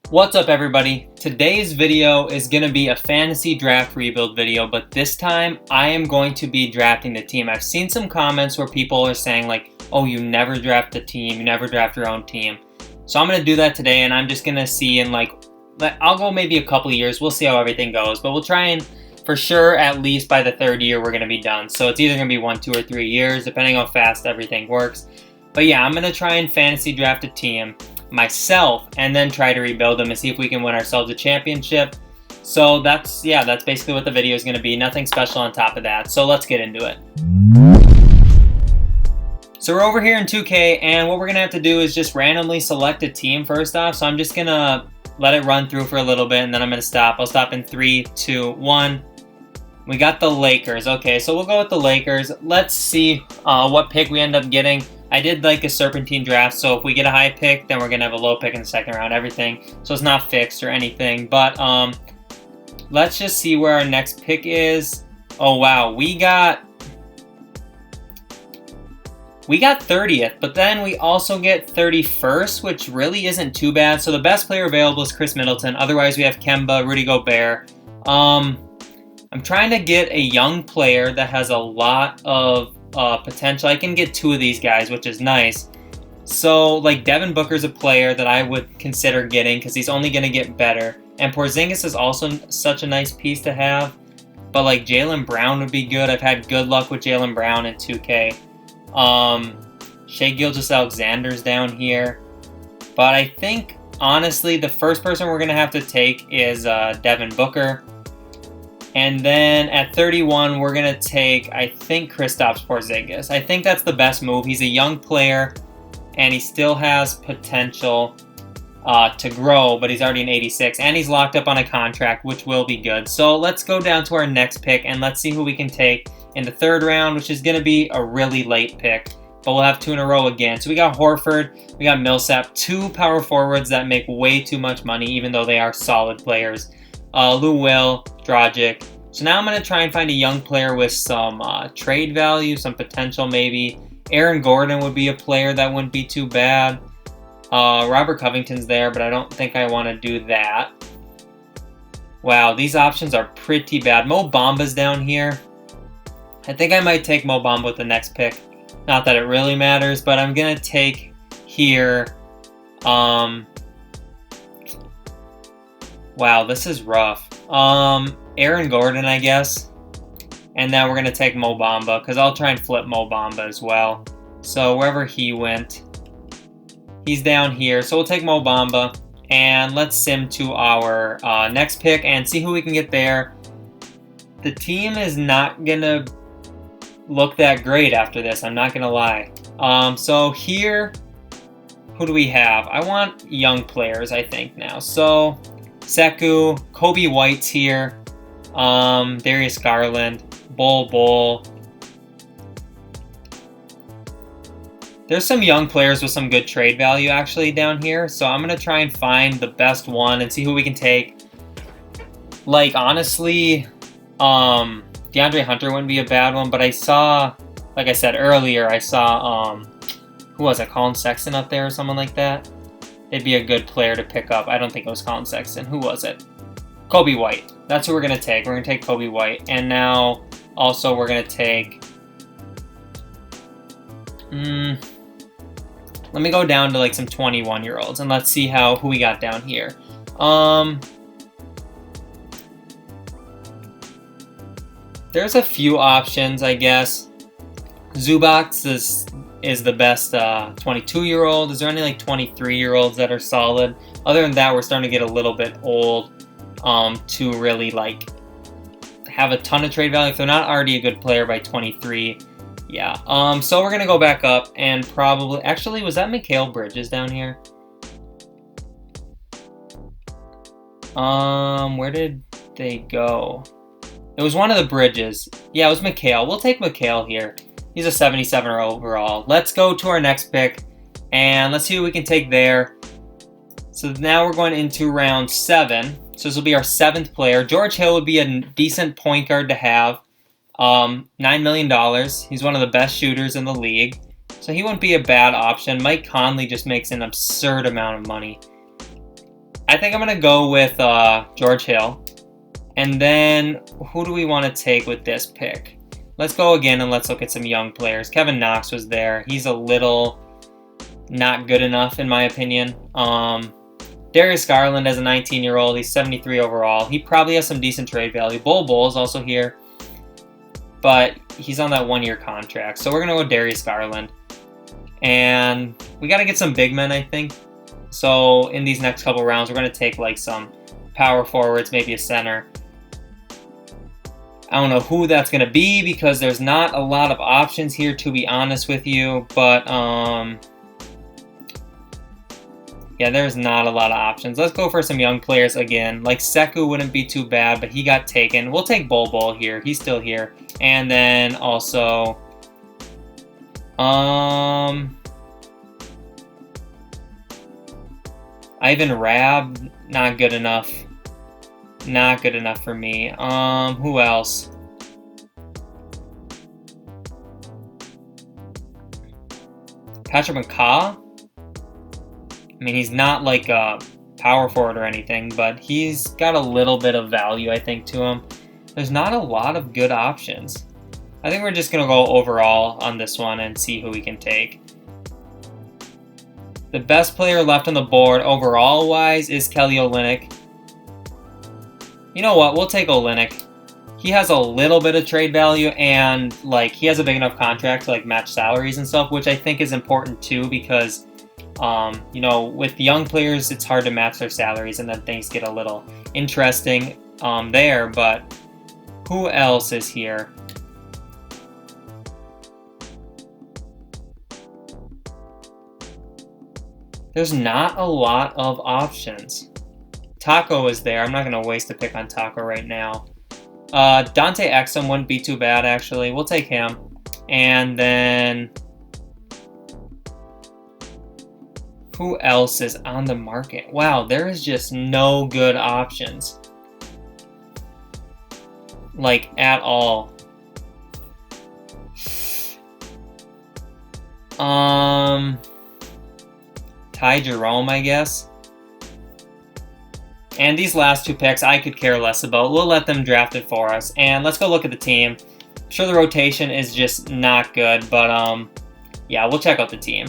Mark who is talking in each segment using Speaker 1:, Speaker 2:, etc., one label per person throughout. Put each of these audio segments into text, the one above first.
Speaker 1: What's up, everybody? Today's video is going to be a fantasy draft rebuild video, but this time I am going to be drafting the team. I've seen some comments where people are saying like, oh, you never draft a team, you never draft your own team. So I'm going to do that today, and I'm just going to see in I'll go maybe a couple years. We'll see how everything goes, but we'll try and for sure at least by the third year we're going to be done. So it's either going to be 1, 2, or 3 years depending how fast everything works. But yeah, I'm going to try and fantasy draft a team myself and then try to rebuild them and see if we can win ourselves a championship. So that's basically what the video is going to be. Nothing special on top of that. So let's get into it. So we're over here in 2K, and what we're going to have to do is just randomly select a team first off. So I'm just going to let it run through for a little bit, and then I'm going to stop. I'll stop in 3, 2, 1. We got the Lakers. Okay, so we'll go with the Lakers. Let's see what pick we end up getting. I did like a serpentine draft, so if we get a high pick, then we're going to have a low pick in the second round, everything. So it's not fixed or anything, but let's just see where our next pick is. Oh, wow, we got 30th, but then we also get 31st, which really isn't too bad. So the best player available is Chris Middleton. Otherwise, we have Kemba, Rudy Gobert. I'm trying to get a young player that has a lot of potential. I can get 2 of these guys, which is nice. So, like, Devin Booker's a player that I would consider getting because he's only going to get better. And Porzingis is also such a nice piece to have. But, like, Jaylen Brown would be good. I've had good luck with Jaylen Brown in 2K. Shai Gilgeous-Alexander's down here. But I think, honestly, the first person we're going to have to take is Devin Booker. And then at 31, we're going to take, I think, Kristaps Porzingis. I think that's the best move. He's a young player, and he still has potential to grow, but he's already an 86, and he's locked up on a contract, which will be good. So let's go down to our next pick, and let's see who we can take in the third round, which is going to be a really late pick, but we'll have 2 in a row again. So we got Horford, we got Millsap, 2 power forwards that make way too much money, even though they are solid players. Lou Will, Dragic. So now I'm going to try and find a young player with some trade value, some potential maybe. Aaron Gordon would be a player that wouldn't be too bad. Robert Covington's there, but I don't think I want to do that. Wow, these options are pretty bad. Mo Bamba's down here. I think I might take Mo Bamba with the next pick. Not that it really matters, but I'm going to take here. Wow, this is rough. Aaron Gordon, I guess. And then we're going to take Mo Bamba, because I'll try and flip Mo Bamba as well. So wherever he went, he's down here. So we'll take Mo Bamba, and let's sim to our next pick and see who we can get there. The team is not going to look that great after this, I'm not going to lie. So here, who do we have? I want young players, I think, now. So Sekou, Kobe White's here, Darius Garland, Bol. There's some young players with some good trade value actually down here, so I'm going to try and find the best one and see who we can take. Like, honestly, DeAndre Hunter wouldn't be a bad one, but I saw, like I said earlier, I saw, who was it, Colin Sexton up there or someone like that? It'd be a good player to pick up. I don't think it was Colin Sexton. Who was it? Kobe White. That's who we're going to take. We're going to take Kobe White. And now, also, we're going to take... let me go down to, like, some 21-year-olds, and let's see who we got down here. There's a few options, I guess. Zubac is the best 22-year-old. Is there any like 23-year-olds that are solid? Other than that, we're starting to get a little bit old to really like have a ton of trade value. If they're not already a good player by 23, yeah. So we're gonna go back up and probably actually was that Mikal Bridges down here? Where did they go? It was one of the Bridges. Yeah, it was Mikal. We'll take Mikal here. He's a 77 overall. Let's go to our next pick, and let's see who we can take there. So now we're going into round 7. So this will be our 7th player. George Hill would be a decent point guard to have. $9 million. He's one of the best shooters in the league. So he wouldn't be a bad option. Mike Conley just makes an absurd amount of money. I think I'm going to go with George Hill. And then who do we want to take with this pick? Let's go again and let's look at some young players. Kevin Knox was there. He's a little not good enough in my opinion. Darius Garland as a 19-year-old, he's 73 overall. He probably has some decent trade value. Bol is also here, but he's on that 1-year contract. So we're going to go Darius Garland. And we got to get some big men, I think. So in these next couple rounds, we're going to take like some power forwards, maybe a center. I don't know who that's going to be because there's not a lot of options here, to be honest with you. But, yeah, there's not a lot of options. Let's go for some young players again. Like Sekou wouldn't be too bad, but he got taken. We'll take Bol here. He's still here. And then also, Ivan Rabb, not good enough. Not good enough for me. Who else? Patrick McCaw? I mean, he's not like a power forward or anything, but he's got a little bit of value, I think, to him. There's not a lot of good options. I think we're just going to go overall on this one and see who we can take. The best player left on the board overall-wise is Kelly Olynyk. You know what? We'll take Olynyk. He has a little bit of trade value, and like he has a big enough contract to like match salaries and stuff, which I think is important too because you know, with young players, it's hard to match their salaries, and then things get a little interesting there. But who else is here? There's not a lot of options. Taco is there. I'm not going to waste a pick on Taco right now. Dante Exum wouldn't be too bad, actually. We'll take him. And then who else is on the market? Wow, there is just no good options. Like, at all. Ty Jerome, I guess. And these last two picks I could care less about. We'll let them draft it for us. And let's go look at the team. I'm sure the rotation is just not good, but yeah, we'll check out the team.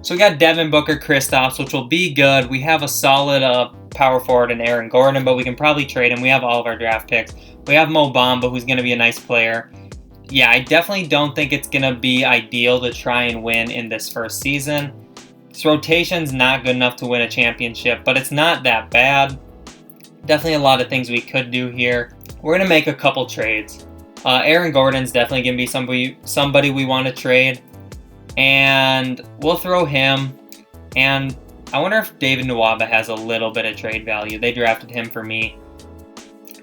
Speaker 1: So we got Devin Booker, Kristaps, which will be good. We have a solid power forward in Aaron Gordon, but we can probably trade him. We have all of our draft picks. We have Mo Bamba, who's going to be a nice player. Yeah, I definitely don't think it's going to be ideal to try and win in this first season. This rotation's not good enough to win a championship, but it's not that bad. Definitely a lot of things we could do here. We're going to make a couple trades. Aaron Gordon's definitely going to be somebody we want to trade. And we'll throw him. And I wonder if David Nwaba has a little bit of trade value. They drafted him for me.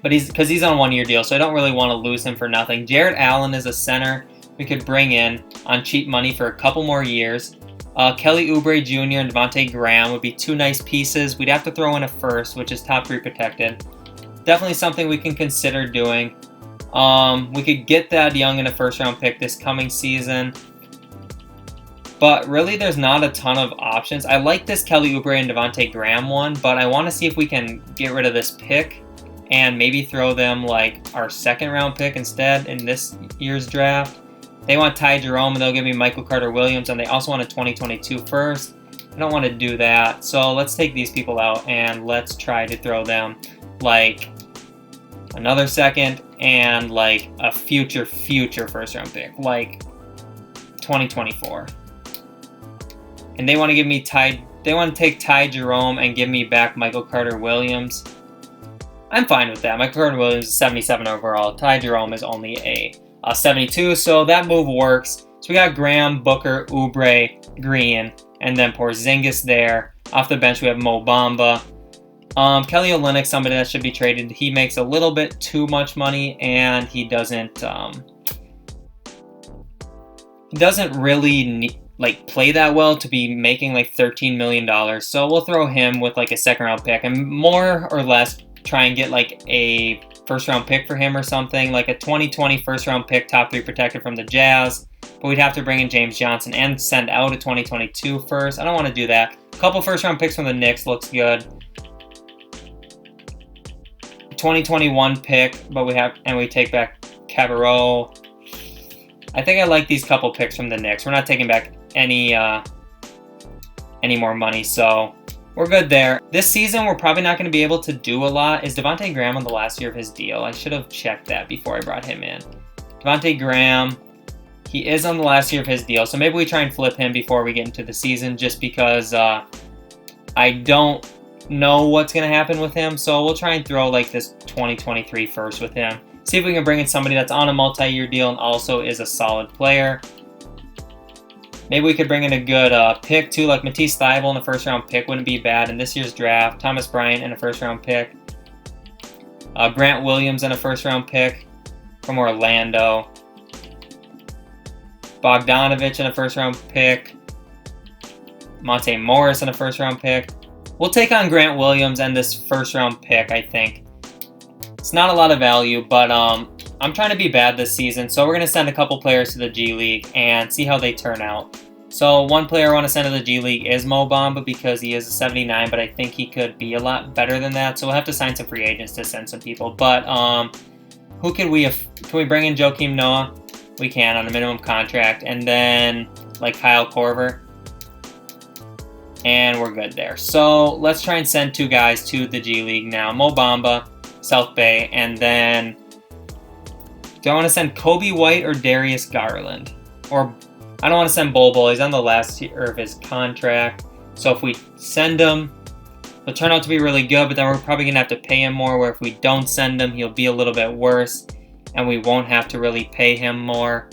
Speaker 1: But because he's on a 1-year deal, so I don't really want to lose him for nothing. Jared Allen is a center we could bring in on cheap money for a couple more years. Kelly Oubre Jr. and Devontae Graham would be two nice pieces. We'd have to throw in a first, which is top 3 protected. Definitely something we can consider doing. We could get that young in a first-round pick this coming season. But really, there's not a ton of options. I like this Kelly Oubre and Devontae Graham one, but I want to see if we can get rid of this pick and maybe throw them like our second-round pick instead in this year's draft. They want Ty Jerome, and they'll give me Michael Carter-Williams, and they also want a 2022 first. I don't want to do that, so let's take these people out, and let's try to throw them like another second and like a future first-round pick, like 2024. And they want to give me they want to take Ty Jerome and give me back Michael Carter-Williams. I'm fine with that. Michael Carter-Williams is 77 overall. Ty Jerome is only a 72, so that move works. So we got Graham, Booker, Oubre, Green, and then Porzingis there. Off the bench, we have Mo Bamba. Kelly Olynyk, somebody that should be traded. He makes a little bit too much money, and he doesn't really play that well to be making like $13 million. So we'll throw him with like a second-round pick and more or less try and get like a first-round pick for him or something, like a 2020 first-round pick, top 3 protected from the Jazz. But we'd have to bring in James Johnson and send out a 2022 first. I don't want to do that. A couple first-round picks from the Knicks looks good. 2021 pick, but we take back Cabarro. I think I like these couple picks from the Knicks. We're not taking back any more money, so we're good there. This season, we're probably not going to be able to do a lot. Is Devontae Graham on the last year of his deal? I should have checked that before I brought him in. Devontae Graham, he is on the last year of his deal, so maybe we try and flip him before we get into the season, just because I don't know what's going to happen with him, so we'll try and throw like this 2023 first with him. See if we can bring in somebody that's on a multi-year deal and also is a solid player. Maybe we could bring in a good pick too, like Matisse Thybulle in a first-round pick wouldn't be bad in this year's draft. Thomas Bryant in a first-round pick. Grant Williams in a first-round pick from Orlando. Bogdanovich in a first-round pick. Monte Morris in a first-round pick. We'll take on Grant Williams and this first-round pick, I think. It's not a lot of value, but I'm trying to be bad this season, so we're going to send a couple players to the G League and see how they turn out. So one player I want to send to the G League is Mo Bamba because he is a 79, but I think he could be a lot better than that, so we'll have to sign some free agents to send some people. But who can we bring in Joakim Noah? We can on a minimum contract, and then like Kyle Korver. And we're good there. So let's try and send 2 guys to the G League now. Mo Bamba, South Bay, and then do I want to send Kobe White or Darius Garland? Or I don't want to send Bol Bol. He's on the last year of his contract. So if we send him, he'll turn out to be really good, but then we're probably going to have to pay him more, where if we don't send him, he'll be a little bit worse, and we won't have to really pay him more.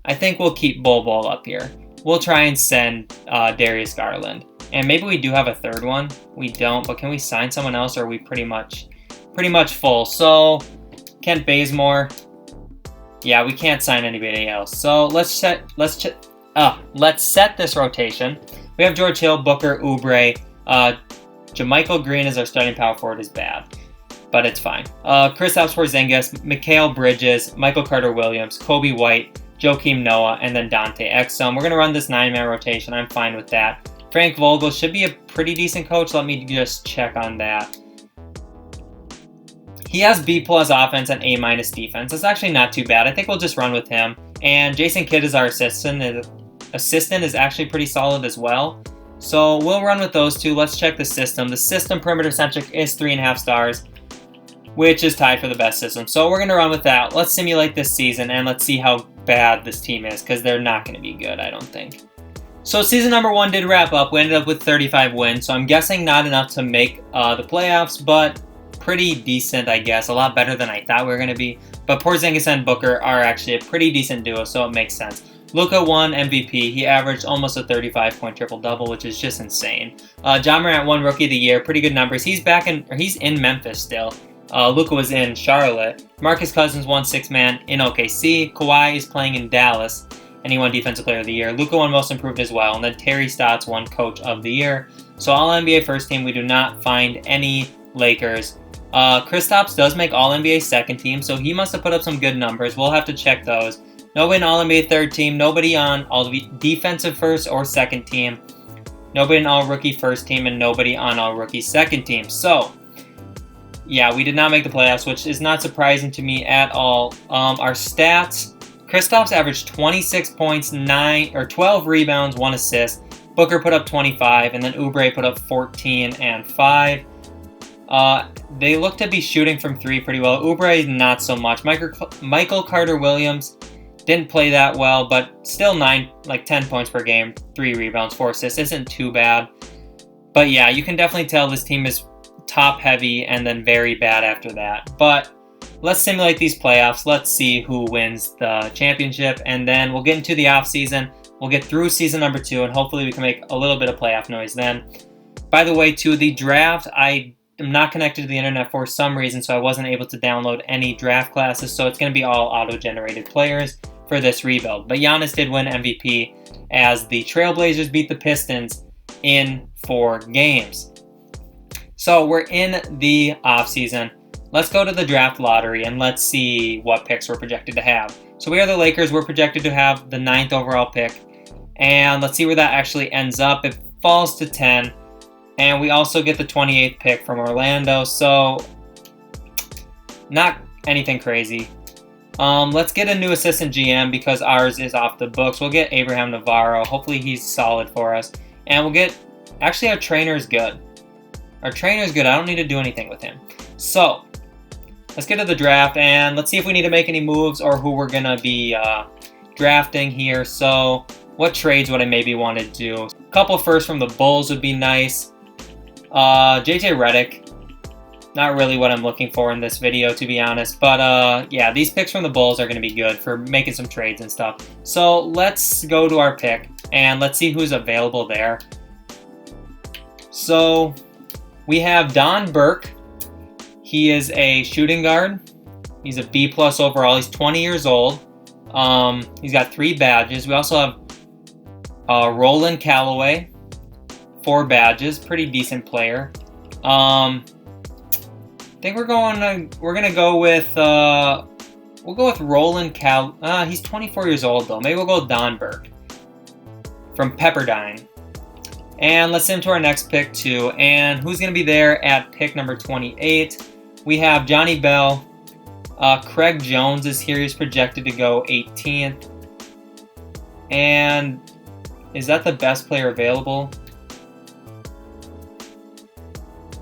Speaker 1: I think we'll keep Bol Bol up here. We'll try and send Darius Garland. And maybe we do have a third one. We don't, but can we sign someone else, or are we pretty much full? So Kent Bazemore. Yeah, we can't sign anybody else. So let's set this rotation. We have George Hill, Booker, Oubre. JaMychal Green as our starting power forward is bad, but it's fine. Kristaps Porzingis, Mikal Bridges, Michael Carter-Williams, Kobe White, Joakim Noah, and then Dante Exum. We're going to run this 9-man rotation. I'm fine with that. Frank Vogel should be a pretty decent coach. Let me just check on that. He has B+ offense and A- defense. That's actually not too bad. I think we'll just run with him. And Jason Kidd is our assistant. The assistant is actually pretty solid as well. So we'll run with those 2. Let's check the system. The system perimeter centric is 3.5 stars, which is tied for the best system. So we're going to run with that. Let's simulate this season, and let's see how bad this team is, because they're not going to be good, I don't think. So season number 1 did wrap up. We ended up with 35 wins, so I'm guessing not enough to make the playoffs, but pretty decent, I guess. A lot better than I thought we were going to be. But Porzingis and Booker are actually a pretty decent duo, so it makes sense. Luka won MVP. He averaged almost a 35-point triple-double, which is just insane. Ja Morant won Rookie of the Year. Pretty good numbers. He's in Memphis still. Luka was in Charlotte. Marcus Cousins won 6-man in OKC. Kawhi is playing in Dallas, and he won Defensive Player of the Year. Luka won Most Improved as well, and then Terry Stotts won Coach of the Year. So All-NBA First Team, we do not find any Lakers. Kristaps does make All-NBA Second Team, so he must have put up some good numbers. We'll have to check those. Nobody in All-NBA Third Team, nobody on All Defensive First or Second Team, nobody in All-Rookie First Team, and nobody on All-Rookie Second Team. So, yeah, we did not make the playoffs, which is not surprising to me at all. Our stats, Kristaps averaged 26 points, 12 rebounds, 1 assist. Booker put up 25, and then Oubre put up 14 and 5. They look to be shooting from 3 pretty well. Oubre, not so much. Michael Carter-Williams didn't play that well, but still 10 points per game, 3 rebounds, 4 assists. Isn't too bad. But yeah, you can definitely tell this team is top heavy and then very bad after that. But let's simulate these playoffs. Let's see who wins the championship, and then we'll get into the off season. We'll get through season number 2, and hopefully we can make a little bit of playoff noise then. By the way, to the draft, I am not connected to the internet for some reason, so I wasn't able to download any draft classes, so it's going to be all auto-generated players for this rebuild. But Giannis did win MVP as the Trailblazers beat the Pistons in 4 games. So we're in the offseason. Let's go to the draft lottery and let's see what picks we're projected to have. So we are the Lakers. We're projected to have the 9th overall pick. And let's see where that actually ends up. It falls to 10. And we also get the 28th pick from Orlando, so not anything crazy. Let's get a new assistant GM because ours is off the books. We'll get Abraham Navarro. Hopefully he's solid for us. And we'll get... Actually, our trainer's good. Our trainer's good. I don't need to do anything with him. So, let's get to the draft, and let's see if we need to make any moves or who we're going to be drafting here. So, what trades would I maybe want to do? A couple firsts from the Bulls would be nice. JJ Redick. Not really what I'm looking for in this video, to be honest. But, yeah, these picks from the Bulls are going to be good for making some trades and stuff. So, let's go to our pick, and let's see who's available there. So, we have Don Burke. He is a shooting guard. He's a B+ overall. He's 20 years old. He's got 3 badges. We also have Roland Calloway, 4 badges. Pretty decent player. I think we're gonna go with we'll go with Roland he's 24 years old though. Maybe we'll go with Don Burke from Pepperdine. And let's send him to our next pick too. And who's gonna be there at pick number 28? We have Johnny Bell. Craig Jones is here. He's projected to go 18th. And is that the best player available?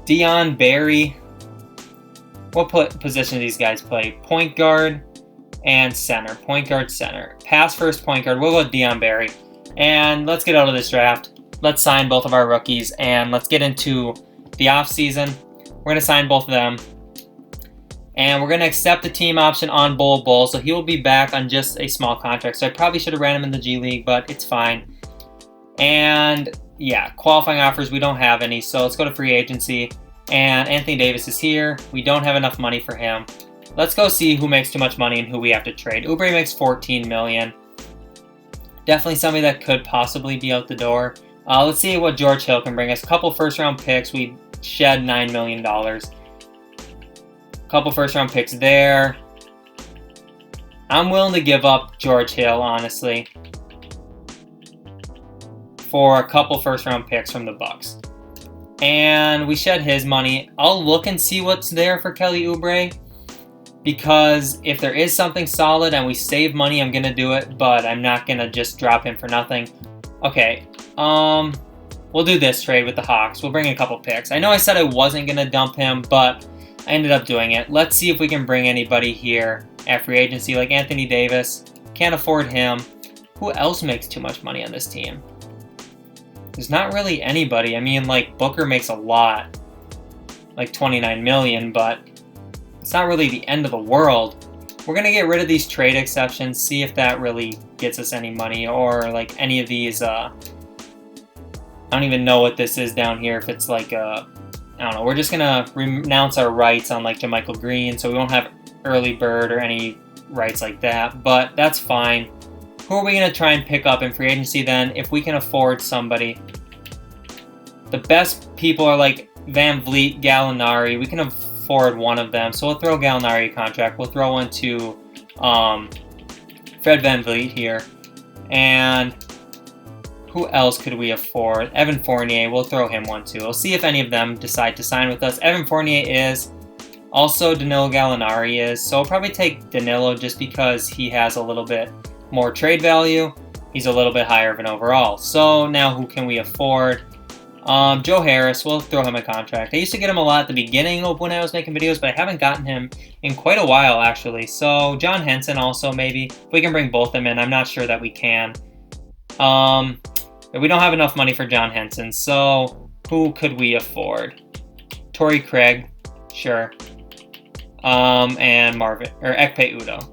Speaker 1: Dion Barry. What position do these guys play? Point guard and center. Point guard, center. Pass first, point guard. We'll go with Dion Barry. And let's get out of this draft. Let's sign both of our rookies. And let's get into the offseason. We're going to sign both of them. And we're going to accept the team option on Bull. So he will be back on just a small contract. So I probably should have ran him in the G League, but it's fine. And yeah, qualifying offers, we don't have any. So let's go to free agency. And Anthony Davis is here. We don't have enough money for him. Let's go see who makes too much money and who we have to trade. Oubre makes $14 million. Definitely somebody that could possibly be out the door. Let's see what George Hill can bring us. A couple first-round picks. We shed $9 million. Couple first-round picks there. I'm willing to give up George Hill, honestly, for a couple first-round picks from the Bucks. And we shed his money. I'll look and see what's there for Kelly Oubre, because if there is something solid and we save money, I'm going to do it, but I'm not going to just drop him for nothing. Okay, we'll do this trade with the Hawks. We'll bring in a couple picks. I know I said I wasn't going to dump him, but I ended up doing it. Let's see if we can bring anybody here at free agency, like Anthony Davis. Can't afford him. Who else makes too much money on this team? There's not really anybody. I mean, like, Booker makes a lot, like $29 million, but it's not really the end of the world. We're going to get rid of these trade exceptions, see if that really gets us any money, or like any of these, I don't even know what this is down here, if it's like I don't know. We're just going to renounce our rights on like JaMychal Green, so we won't have early bird or any rights like that, but that's fine. Who are we going to try and pick up in free agency then if we can afford somebody? The best people are like Van Vliet, Gallinari. We can afford one of them, so we'll throw Gallinari a contract. We'll throw one to Fred Van Vliet here. And who else could we afford? Evan Fournier. We'll throw him one too. We'll see if any of them decide to sign with us. Evan Fournier is. Also, Danilo Gallinari is. So we'll probably take Danilo just because he has a little bit more trade value. He's a little bit higher of an overall. So now who can we afford? Joe Harris, we'll throw him a contract. I used to get him a lot at the beginning of when I was making videos, but I haven't gotten him in quite a while actually. So John Henson also, maybe. If we can bring both of them in, I'm not sure that we can. We don't have enough money for John Henson, so who could we afford? Torrey Craig, sure. And Ekpe Udoh.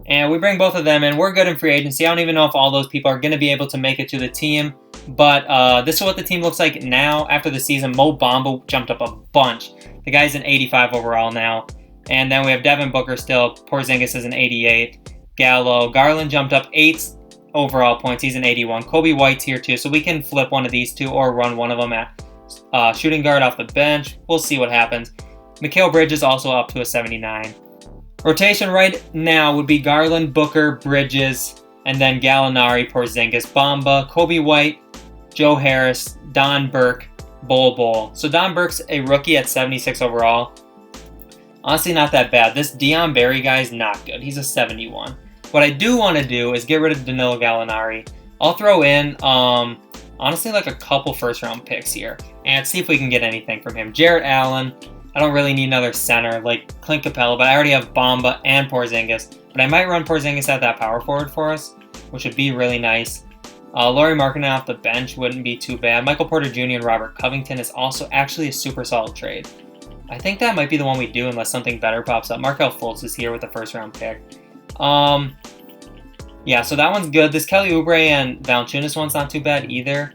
Speaker 1: And we bring both of them in. We're good in free agency. I don't even know if all those people are going to be able to make it to the team. But this is what the team looks like now after the season. Mo Bamba jumped up a bunch. The guy's an 85 overall now. And then we have Devin Booker still. Porzingis is an 88. Gallo. Garland jumped up 8 overall points. He's an 81. Kobe White's here too. So we can flip one of these two or run one of them at shooting guard off the bench. We'll see what happens. Mikal Bridges also up to a 79. Rotation right now would be Garland, Booker, Bridges, and then Gallinari, Porzingis, Bamba, Kobe White, Joe Harris, Don Burke, Bol. So Don Burke's a rookie at 76 overall. Honestly, not that bad. This Dion Berry guy is not good. He's a 71. What I do want to do is get rid of Danilo Gallinari. I'll throw in, honestly, like a couple first-round picks here and see if we can get anything from him. Jarrett Allen. I don't really need another center like Clint Capella, but I already have Bamba and Porzingis. But I might run Porzingis at that power forward for us, which would be really nice. Lauri Markkanen off the bench wouldn't be too bad. Michael Porter Jr. and Robert Covington is also actually a super solid trade. I think that might be the one we do unless something better pops up. Markelle Fultz is here with the first-round pick. Yeah, so that one's good. This Kelly Oubre and Valanciunas one's not too bad either.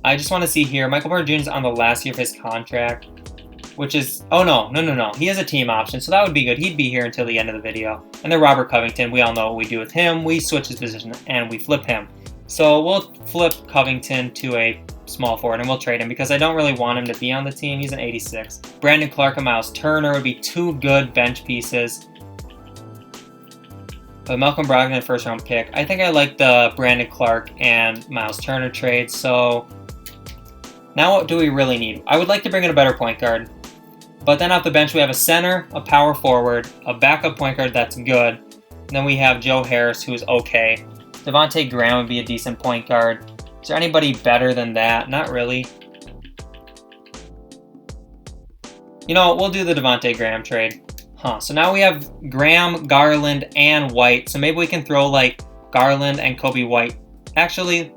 Speaker 1: I just want to see here. Michael Porter Jr. is on the last year of his contract, which is... Oh, no. He has a team option, so that would be good. He'd be here until the end of the video. And then Robert Covington, we all know what we do with him. We switch his position, and we flip him. So we'll flip Covington to a small forward, and we'll trade him because I don't really want him to be on the team. He's an 86. Brandon Clark and Miles Turner would be two good bench pieces. But Malcolm Brogdon, first-round pick. I think I like the Brandon Clark and Miles Turner trade. So now what do we really need? I would like to bring in a better point guard. But then off the bench, we have a center, a power forward, a backup point guard that's good. And then we have Joe Harris, who's okay. Devontae Graham would be a decent point guard. Is there anybody better than that? Not really. You know, we'll do the Devontae Graham trade. So now we have Graham, Garland, and White. So maybe we can throw like Garland and Kobe White. Actually,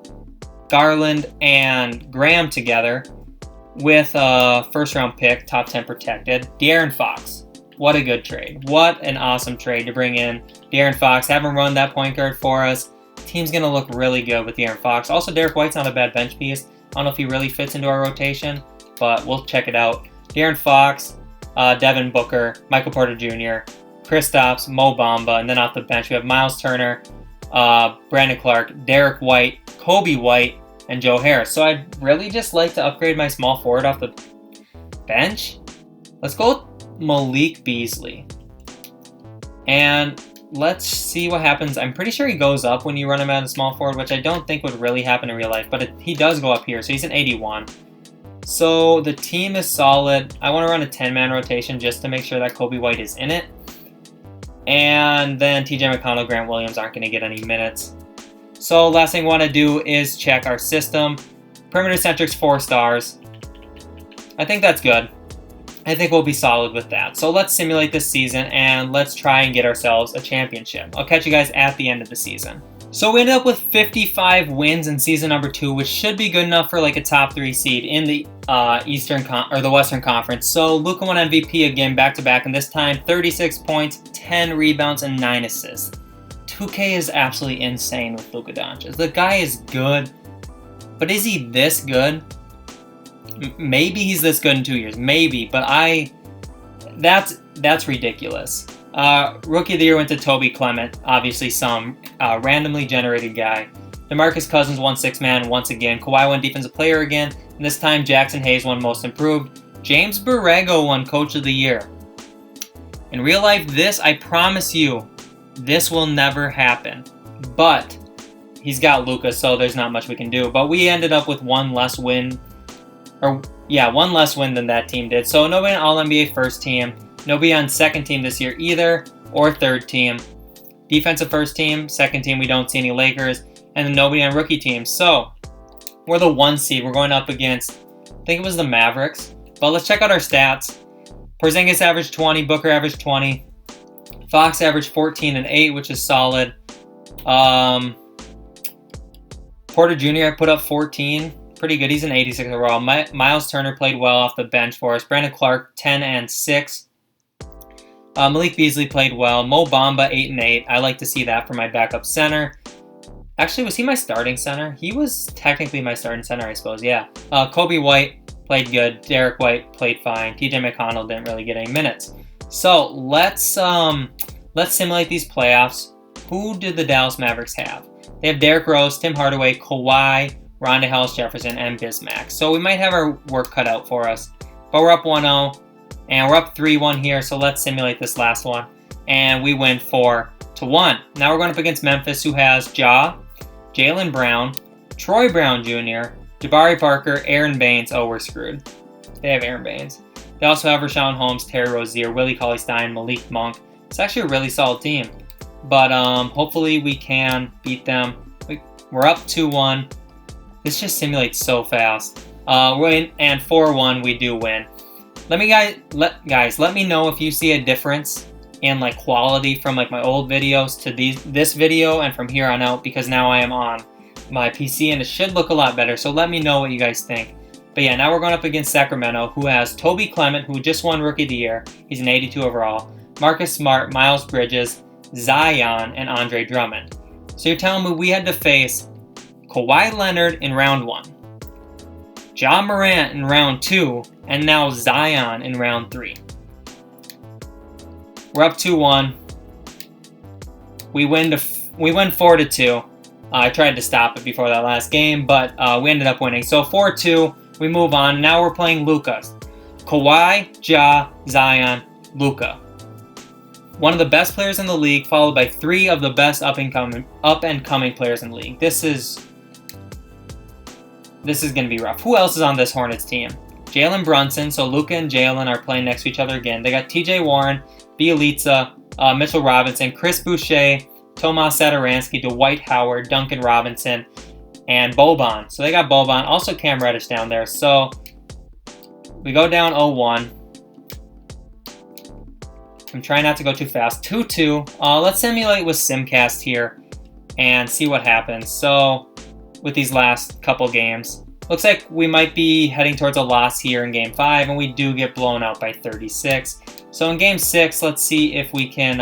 Speaker 1: Garland and Graham together with a first-round pick, top 10 protected. De'Aaron Fox. What a good trade. What an awesome trade to bring in De'Aaron Fox. Have him run that point guard for us. Team's going to look really good with De'Aaron Fox. Also, Derek White's not a bad bench piece. I don't know if he really fits into our rotation, but we'll check it out. De'Aaron Fox, Devin Booker, Michael Porter Jr., Kristaps, Mo Bamba, and then off the bench we have Miles Turner, Brandon Clark, Derek White, Kobe White, and Joe Harris. So I'd really just like to upgrade my small forward off the bench. Let's go with Malik Beasley. And let's see what happens. I'm pretty sure he goes up when you run him at a small forward, which I don't think would really happen in real life, but he does go up here, so he's an 81. So the team is solid. I want to run a 10-man rotation just to make sure that Kobe White is in it. And then TJ McConnell, Grant Williams aren't going to get any minutes. So last thing I want to do is check our system. Perimeter Centrics 4 stars. I think that's good. I think we'll be solid with that. So let's simulate this season and let's try and get ourselves a championship. I'll catch you guys at the end of the season. So we ended up with 55 wins in season number 2, which should be good enough for like a top 3 seed in the the Western Conference. So Luka won MVP again back-to-back, and this time 36 points, 10 rebounds, and 9 assists. 2K is absolutely insane with Luka Doncic. The guy is good, but is he this good? Maybe he's this good in 2 years. Maybe, but that's ridiculous. Rookie of the Year went to Toby Clement, obviously some randomly generated guy. DeMarcus Cousins won 6-man once again. Kawhi won Defensive Player again, and this time Jackson Hayes won Most Improved. James Borrego won Coach of the Year. In real life, I promise you, this will never happen. But he's got Luka, so there's not much we can do. But we ended up with one less win than that team did. So nobody on All-NBA first team. Nobody on second team this year either, or third team. Defensive first team, second team, we don't see any Lakers, and then nobody on rookie teams. So, we're the 1 seed. We're going up against, I think it was the Mavericks. But let's check out our stats. Porzingis averaged 20, Booker averaged 20. Fox averaged 14 and 8, which is solid. Porter Jr. put up 14. Pretty good. He's an 86 overall. Miles Turner played well off the bench for us. Brandon Clark, 10 and 6. Malik Beasley played well. Mo Bamba, 8 and 8. I like to see that for my backup center. Actually, was he my starting center? He was technically my starting center, I suppose. Yeah. Kobe White played good. Derek White played fine. TJ McConnell didn't really get any minutes. So let's simulate these playoffs. Who did the Dallas Mavericks have? They have Derrick Rose, Tim Hardaway, Kawhi, Ronda Hollis Jefferson, and Bismack. So we might have our work cut out for us. But we're up 1-0. And we're up 3-1 here, so let's simulate this last one. And we win 4-1. Now we're going up against Memphis, who has Ja, Jaylen Brown, Troy Brown Jr., Jabari Parker, Aaron Baines. Oh, we're screwed. They have Aaron Baines. They also have Rashawn Holmes, Terry Rozier, Willie Cauley-Stein, Malik Monk. It's actually a really solid team. But hopefully we can beat them. We're up 2-1. This just simulates so fast. And 4-1 we do win. Let me know if you see a difference in like quality from like my old videos to this video and from here on out, because now I am on my PC and it should look a lot better. So let me know what you guys think. But yeah, now we're going up against Sacramento, who has Toby Clement, who just won Rookie of the Year. He's an 82 overall. Marcus Smart, Miles Bridges, Zion, and Andre Drummond. So you're telling me we had to face Kawhi Leonard in round 1, Ja Morant in round 2, and now Zion in round 3. We're up 2-1. We win 4-2. I tried to stop it before that last game, but we ended up winning. So 4-2. We move on. Now we're playing Luka. Kawhi, Ja, Zion, Luka. One of the best players in the league, followed by 3 of the best up and coming players in the league. This is going to be rough. Who else is on this Hornets team? Jalen Brunson. So Luka and Jalen are playing next to each other again. They got T.J. Warren, Bielitsa, Mitchell Robinson, Chris Boucher, Tomas Satoransky, Dwight Howard, Duncan Robinson, and Boban. So they got Boban. Also Cam Reddish down there. So we go down 0-1. I'm trying not to go too fast. 2-2. Let's simulate with Simcast here and see what happens. So with these last couple games, looks like we might be heading towards a loss here in Game 5, and we do get blown out by 36. So in Game 6, let's see if we can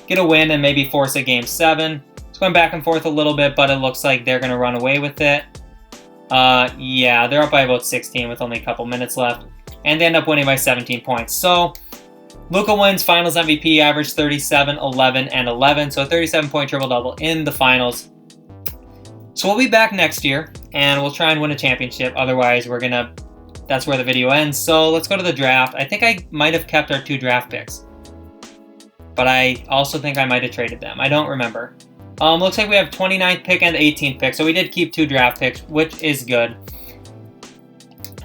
Speaker 1: get a win and maybe force a Game 7. It's going back and forth a little bit, but it looks like they're going to run away with it. Yeah, they're up by about 16 with only a couple minutes left, and they end up winning by 17 points. So Luka wins Finals MVP, averaged 37, 11, and 11. So a 37-point triple-double in the Finals. So we'll be back next year, and we'll try and win a championship. Otherwise, that's where the video ends. So let's go to the draft. I think I might have kept our 2 draft picks, but I also think I might have traded them. I don't remember. Looks like we have 29th pick and 18th pick, so we did keep 2 draft picks, which is good.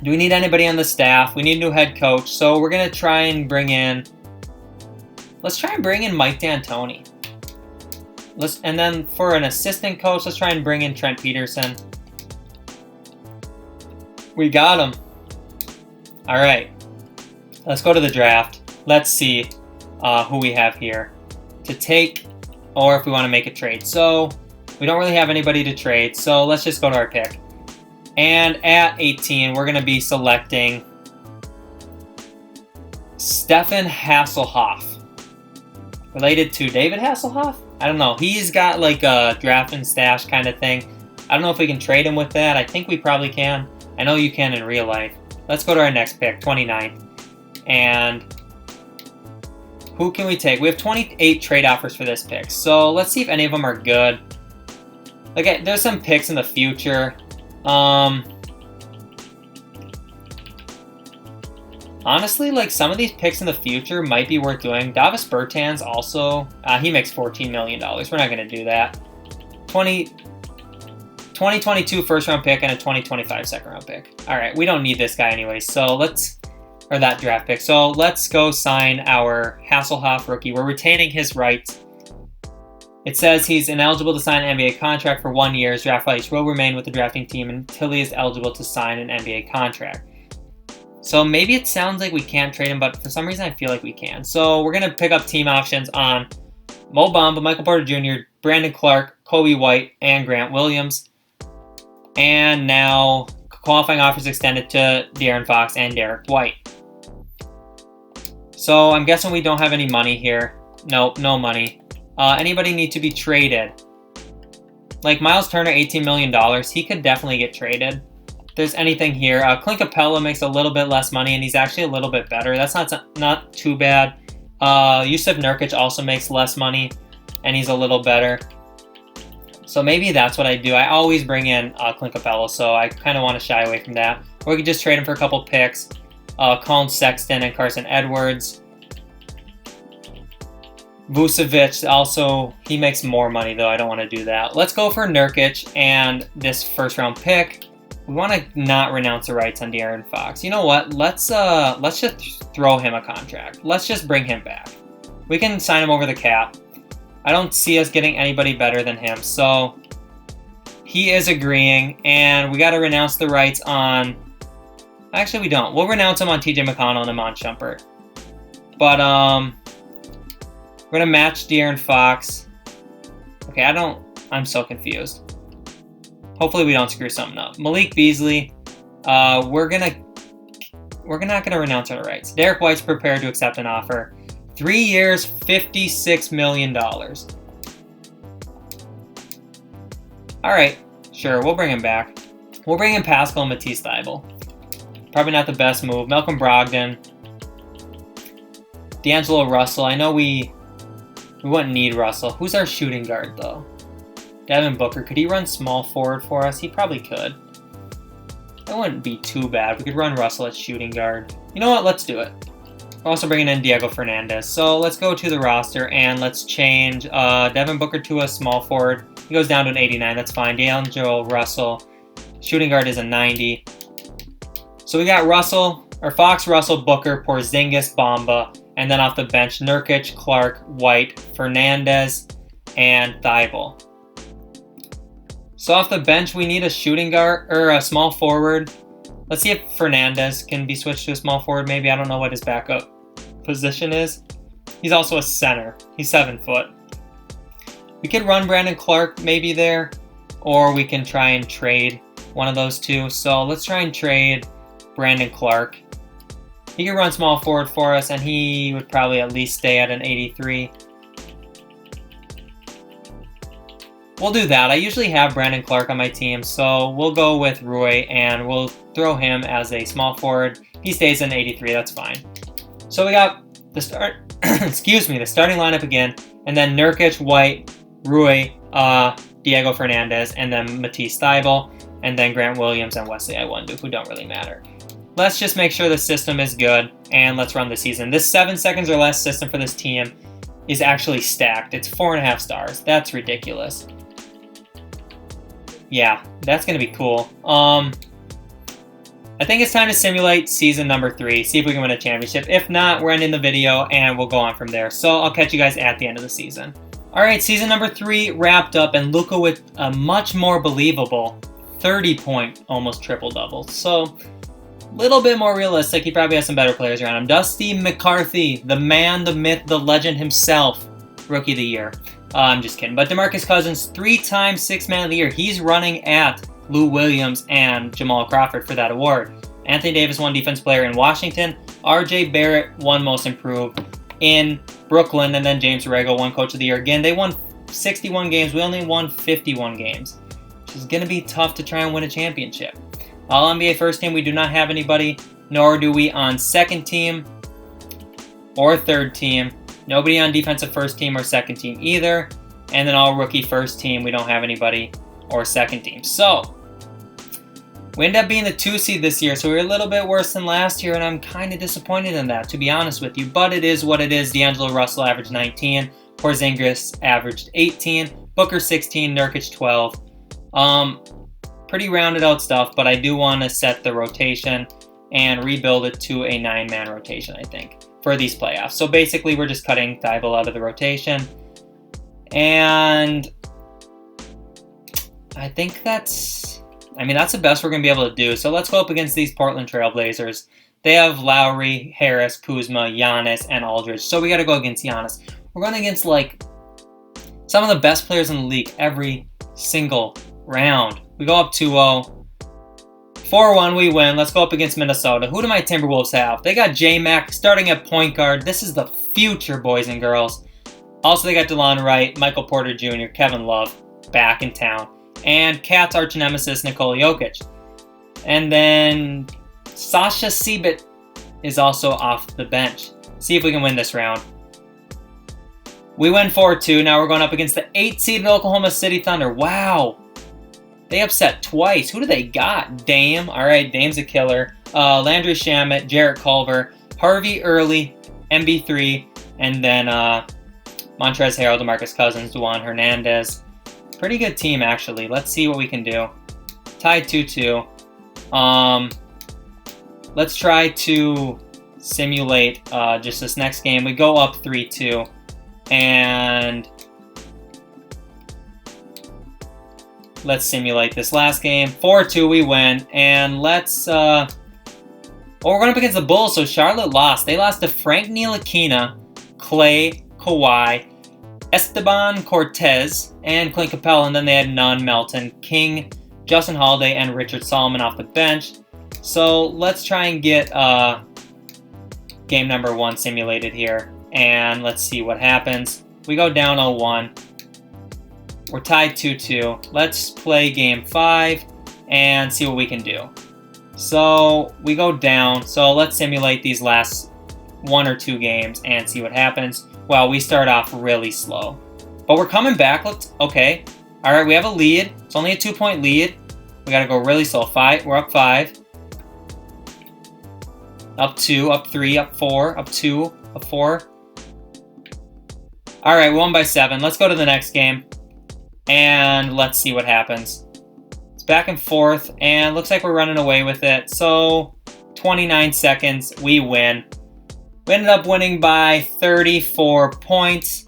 Speaker 1: Do we need anybody on the staff? We need a new head coach, so we're going to try and bring in... Let's try and bring in Mike D'Antoni. And then for an assistant coach, let's try and bring in Trent Peterson. We got him. All right. Let's go to the draft. Let's see who we have here to take, or if we want to make a trade. So we don't really have anybody to trade, so let's just go to our pick. And at 18, we're going to be selecting Stefan Hasselhoff. Related to David Hasselhoff? I don't know. He's got like a draft and stash kind of thing. I don't know if we can trade him with that. I think we probably can. I know you can in real life. Let's go to our next pick, 29th. And who can we take? We have 28 trade offers for this pick. So let's see if any of them are good. Okay, there's some picks in the future. Honestly, like some of these picks in the future might be worth doing. Davis Bertans also, he makes $14 million. We're not going to do that. 2022 first round pick and a 2025 second round pick. All right, we don't need this guy anyway. So that draft pick. So let's go sign our Hasselhoff rookie. We're retaining his rights. It says he's ineligible to sign an NBA contract for 1 year. His draft rights will remain with the drafting team until he is eligible to sign an NBA contract. So maybe it sounds like we can't trade him, but for some reason I feel like we can. So we're going to pick up team options on Mo Bamba, Michael Porter Jr., Brandon Clark, Kobe White, and Grant Williams. And now qualifying offers extended to De'Aaron Fox and Derek White. So I'm guessing we don't have any money here. Nope, no money. Anybody need to be traded? Like Miles Turner, $18 million. He could definitely get traded. If there's anything here. Clint Capella makes a little bit less money, and he's actually a little bit better. That's not too bad. Yusuf Nurkic also makes less money, and he's a little better. So maybe that's what I do. I always bring in Clint Capella, so I kind of want to shy away from that. Or we could just trade him for a couple picks. Colin Sexton and Carson Edwards. Vucevic also, he makes more money though. I don't want to do that. Let's go for Nurkic and this first round pick. We want to not renounce the rights on De'Aaron Fox. You know what? Let's just throw him a contract. Let's just bring him back. We can sign him over the cap. I don't see us getting anybody better than him, so he is agreeing, and we got to renounce the rights on... Actually, we don't. We'll renounce him on TJ McConnell and Iman Shumpert. But, we're going to match De'Aaron Fox. Okay, I'm so confused. Hopefully we don't screw something up. Malik Beasley, we're not gonna renounce our rights. Derek White's prepared to accept an offer. 3 years, $56 million. Alright, sure, we'll bring him back. We'll bring in Pascal and Matisse Thybulle. Probably not the best move. Malcolm Brogdon. D'Angelo Russell. I know we wouldn't need Russell. Who's our shooting guard, though? Devin Booker. Could he run small forward for us? He probably could. That wouldn't be too bad. We could run Russell at shooting guard. You know what? Let's do it. We're also bringing in Diego Fernandez. So let's go to the roster and let's change Devin Booker to a small forward. He goes down to an 89. That's fine. D'Angelo Russell. Shooting guard is a 90. So we got Fox, Russell, Booker, Porzingis, Bamba. And then off the bench, Nurkic, Clark, White, Fernandez, and Thybulle. So off the bench, we need a shooting guard or a small forward. Let's see if Fernandez can be switched to a small forward. Maybe, I don't know what his backup position is. He's also a center. He's 7 foot. We could run Brandon Clark maybe there, or we can try and trade one of those two. So let's try and trade Brandon Clark. He can run small forward for us, and he would probably at least stay at an 83. We'll do that. I usually have Brandon Clark on my team, so we'll go with Rui, and we'll throw him as a small forward. He stays in 83. That's fine. So we got the the starting lineup again, and then Nurkic, White, Rui, Diego Fernandez, and then Matisse Thybulle, and then Grant Williams and Wesley Iwundu, who don't really matter. Let's just make sure the system is good, and let's run the season. This 7 seconds or less system for this team is actually stacked. It's 4.5 stars. That's ridiculous. Yeah, that's going to be cool. I think it's time to simulate season number 3, see if we can win a championship. If not, we're ending the video, and we'll go on from there. So I'll catch you guys at the end of the season. Alright, season number 3 wrapped up, and Luka with a much more believable 30-point almost triple-double. So little bit more realistic. He probably has some better players around him. Dusty McCarthy, the man, the myth, the legend himself, Rookie of the Year. I'm just kidding. But DeMarcus Cousins, 3-time 6th Man of the Year. He's running at Lou Williams and Jamal Crawford for that award. Anthony Davis won Defensive Player in Washington. RJ Barrett won Most Improved in Brooklyn. And then James Borrego won Coach of the Year. Again, they won 61 games. We only won 51 games, which is going to be tough to try and win a championship. All-NBA first team, we do not have anybody, nor do we on second team or third team. Nobody on defensive first team or second team either. And then all-rookie first team, we don't have anybody or second team. So, we ended up being the 2 seed this year, so we were a little bit worse than last year, and I'm kind of disappointed in that, to be honest with you. But it is what it is. D'Angelo Russell averaged 19. Porzingis averaged 18. Booker 16. Nurkic 12. Pretty rounded out stuff, but I do want to set the rotation and rebuild it to a 9-man rotation, I think, for these playoffs. So basically, we're just cutting Thybulle out of the rotation. And I think that's the best we're going to be able to do. So let's go up against these Portland Trailblazers. They have Lowry, Harris, Kuzma, Giannis, and Aldridge. So we got to go against Giannis. We're going against, some of the best players in the league every single round. We go up 2-0. 4-1, we win. Let's go up against Minnesota. Who do my Timberwolves have? They got J-Mac starting at point guard. This is the future, boys and girls. Also, they got DeLon Wright, Michael Porter Jr., Kevin Love back in town. And Cat's arch nemesis, Nikola Jokic. And then Sasha Sebit is also off the bench. See if we can win this round. We win 4-2. Now we're going up against the 8-seeded Oklahoma City Thunder. Wow. They upset twice. Who do they got? Dame. All right, Dame's a killer. Landry Shamet, Jarrett Culver, Harvey Early, MB3, and then Montrezl Harrell, DeMarcus Cousins, Juwan Hernandez. Pretty good team, actually. Let's see what we can do. Tied 2-2. Let's try to simulate just this next game. We go up 3-2, and let's simulate this last game. 4-2, we win, and let's we're going up against the Bulls, so Charlotte lost. They lost to Frank Ntilikina, Clay, Kawhi, Esteban Cortez, and Clint Capella, and then they had Nunn, Melton, King, Justin Holiday, and Richard Solomon off the bench. So let's try and get game number 1 simulated here, and let's see what happens. We go down 0-1. We're tied 2-2. Let's play game 5 and see what we can do. So we go down. So let's simulate these last 1 or 2 games and see what happens. Well, we start off really slow, but we're coming back. Okay. All right, we have a lead. It's only a 2-point lead. We got to go really slow. We're up 5. Up 2, up 3, up 4, up 2, up 4. All right, we won by 7. Let's go to the next game, and let's see what happens. It's back and forth, and looks like we're running away with it. So 29 seconds, we win. We ended up winning by 34 points.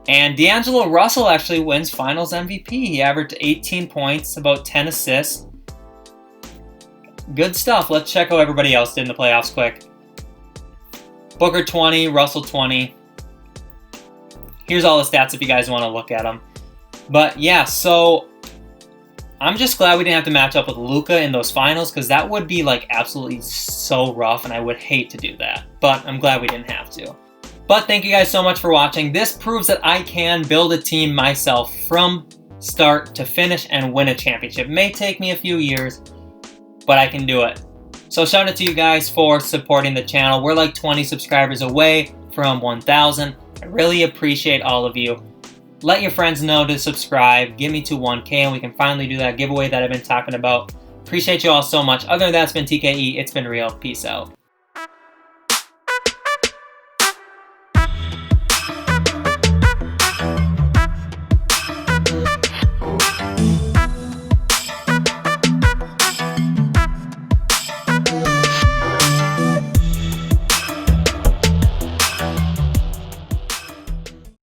Speaker 1: And D'Angelo Russell actually wins Finals MVP. He averaged 18 points, about 10 assists. Good stuff. Let's check how everybody else did in the playoffs quick. Booker 20, Russell 20. Here's all the stats if you guys want to look at them. But yeah, so I'm just glad we didn't have to match up with Luka in those finals, because that would be like absolutely so rough, and I would hate to do that. But I'm glad we didn't have to. But thank you guys so much for watching. This proves that I can build a team myself from start to finish and win a championship. It may take me a few years, but I can do it. So shout out to you guys for supporting the channel. We're like 20 subscribers away from 1,000. I really appreciate all of you. Let your friends know to subscribe. Get me to 1K and we can finally do that giveaway that I've been talking about. Appreciate you all so much. Other than that, it's been TKE. It's been real. Peace out.